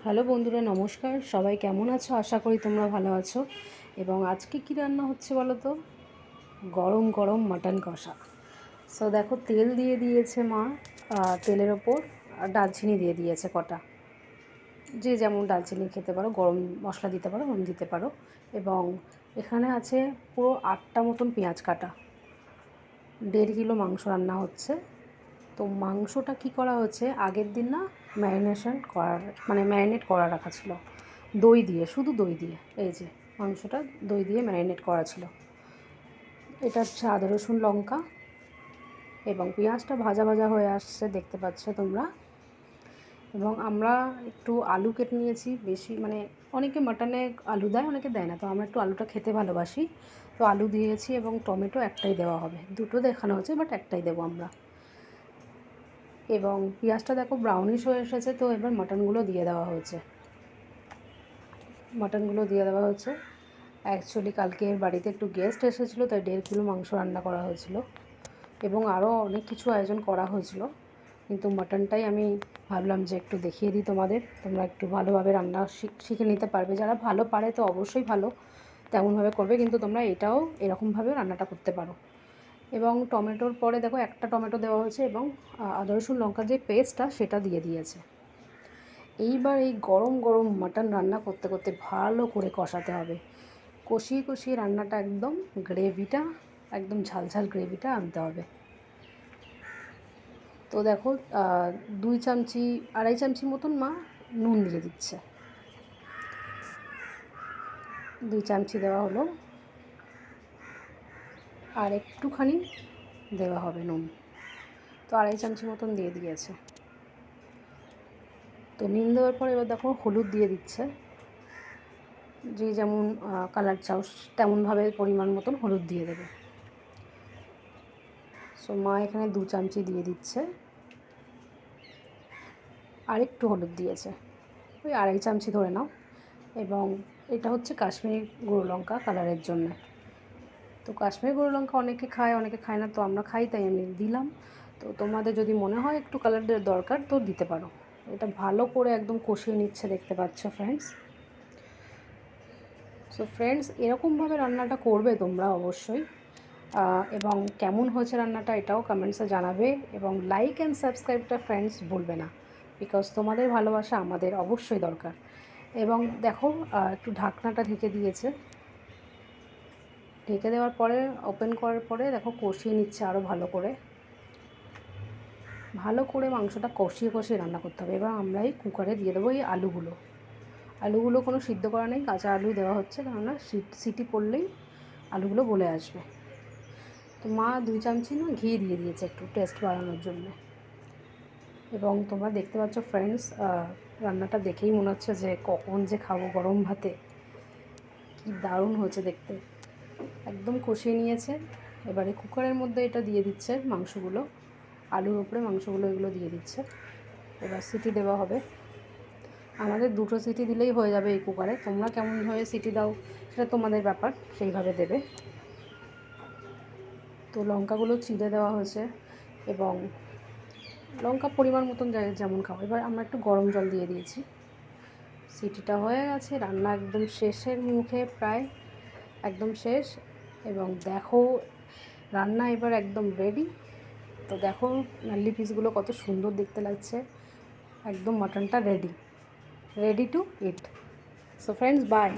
Hello বন্ধুরা, নমস্কার। সবাই কেমন আছো? আশা করি তোমরা ভালো আছো। এবং আজকে কী রান্না হচ্ছে বলো তো? গরম গরম মাটন কষা। সো দেখো, তেল দিয়ে দিয়েছে মা। তেলের ওপর দারচিনি দিয়ে দিয়েছে কটা। যে যেমন দারচিনি খেতে পারো, গরম মশলা দিতে পারো, নুন দিতে পারো। এবং এখানে আছে পুরো 8টা মতন পেঁয়াজ কাটা। 1.5 কিলো মাংস রান্না হচ্ছে। তো মাংসটা কি করা হচ্ছে, আগের দিন না ম্যারিনেট করা রাখা ছিল দই দিয়ে, শুধু দই দিয়ে। এই যে মাংসটা দই দিয়ে ম্যারিনেট করা ছিল। এটা হচ্ছে আদা রসুন লঙ্কা, এবং পেঁয়াজটা ভাজা ভাজা হয়ে আসছে, দেখতে পাচ্ছ তোমরা। এবং আমরা একটু আলু কেটে নিয়েছি বেশি, অনেকে মাটনে আলু দেয়, অনেকে দেয় না। তো আমরা একটু আলুটা খেতে ভালোবাসি, তো আলু দিয়েছি। এবং টমেটো একটাই দেওয়া হবে, দুটো দেখানো হচ্ছে বাট একটাই দেবো আমরা। এবং পেঁয়াজটা দেখো ব্রাউনিশ হয়ে এসেছে। তো এবার মাটনগুলো দিয়ে দেওয়া হয়েছে। অ্যাকচুয়ালি কালকে বাড়িতে একটু গেস্ট এসেছিলো, তাই 1.5 কিলো মাংস রান্না করা হয়েছিল। এবং আরও অনেক কিছু আয়োজন করা হয়েছিল, কিন্তু মাটনটাই আমি ভাবলাম যে একটু দেখিয়ে দিই তোমাদের। তোমরা একটু ভালোভাবে রান্না শিখে নিতে পারবে। যারা ভালো পারে তো অবশ্যই ভালো তেমনভাবে করবে, কিন্তু তোমরা এটাও এরকমভাবে রান্নাটা করতে পারো। এবং টমেটোর পরে দেখো একটা টমেটো দেওয়া হয়েছে, এবং আদা রসুন লঙ্কার যে পেস্টটা সেটা দিয়ে দিয়েছে। এইবার এই গরম গরম মাটন রান্না করতে করতে ভালো করে কষাতে হবে। কষিয়ে কষিয়ে রান্নাটা একদম ঝালঝাল গ্রেভিটা আনতে হবে। তো দেখো, 2 চামচি 2.5 চামচি মতন মা নুন দিয়ে দিচ্ছে। 2 চামচি দেওয়া হলো, আর একটুখানি দেওয়া হবে নুন। তো 2.5 চামচি মতন দিয়ে দিয়েছে। তো নুন দেওয়ার পর এবার দেখো হলুদ দিয়ে দিচ্ছে। যে যেমন কালার চাও তেমনভাবে পরিমাণ মতন হলুদ দিয়ে দেবে। সো মা এখানে 2 চামচি দিয়ে দিচ্ছে, আর একটু হলুদ দিয়েছে, ওই 2.5 চামচি ধরে নাও। এবং এটা হচ্ছে কাশ্মীরি গুঁড়ো লঙ্কা কালারের জন্য। তো কাশ্মীরি গুঁড়ো লঙ্কা অনেকে খায়, অনেকে খায় না। তো আমরা খাই, তাই আমি দিলাম। তো তোমাদের যদি মনে হয় একটু কালারের দরকার তো দিতে পারো। এটা ভালো করে একদম কষিয়ে নিচ্ছে, দেখতে পাচ্ছ ফ্রেন্ডস। সো ফ্রেন্ডস, এরকমভাবে রান্নাটা করবে তোমরা অবশ্যই। এবং কেমন হয়েছে রান্নাটা এটাও কমেন্টসে জানাবে। এবং লাইক অ্যান্ড সাবস্ক্রাইবটা ফ্রেন্ডস ভুলবে না, বিকজ তোমাদের ভালোবাসা আমাদের অবশ্যই দরকার। এবং দেখো, একটু ঢাকনাটা ঢেকে দিয়েছে। ঢেকে দেওয়ার পরে, ওপেন করার পরে দেখো কষিয়ে নিচ্ছে আরও ভালো করে মাংসটা কষিয়ে কষিয়ে রান্না করতে হবে। এবার আমরা এই কুকারে দিয়ে দেবো এই আলুগুলো কোনো সিদ্ধ করা নেই, কাঁচা আলু দেওয়া হচ্ছে, কেননা সিটি পড়লেই আলুগুলো গলে আসবে। তো মা 2 চামচি ঘি দিয়ে দিয়েছে একটু টেস্ট বাড়ানোর জন্য। এবং তোমরা দেখতে পাচ্ছ ফ্রেন্ডস, রান্নাটা দেখেই মনে হচ্ছে যে কখন যে খাবো গরম ভাতে। কি দারুণ হয়েছে দেখতে, একদম কষিয়ে নিয়েছে। এবারে কুকারের মধ্যে এটা দিয়ে দিচ্ছে মাংসগুলো, আলুর উপরে মাংসগুলো এগুলো দিয়ে দিচ্ছে। এবার সিটি দেওয়া হবে। আমাদের 2টো সিটি দিলেই হয়ে যাবে এই কুকারে। তোমরা কেমনভাবে সিটি দাও সেটা তোমাদের ব্যাপার, সেইভাবে দেবে। তো লঙ্কাগুলো চিড়ে দেওয়া হয়েছে, এবং লঙ্কা পরিমাণ মতন যেমন খাও। এবার আমরা একটু গরম জল দিয়ে দিয়েছি। সিটিটা হয়ে গেছে, রান্না একদম শেষের মুখে, প্রায় একদম শেষ। এবং দেখো রান্না এবার একদম রেডি। তো দেখো নাল্লি পিসগুলো কত সুন্দর দেখতে লাগছে। একদম মাটনটা ready to eat. So friends, by.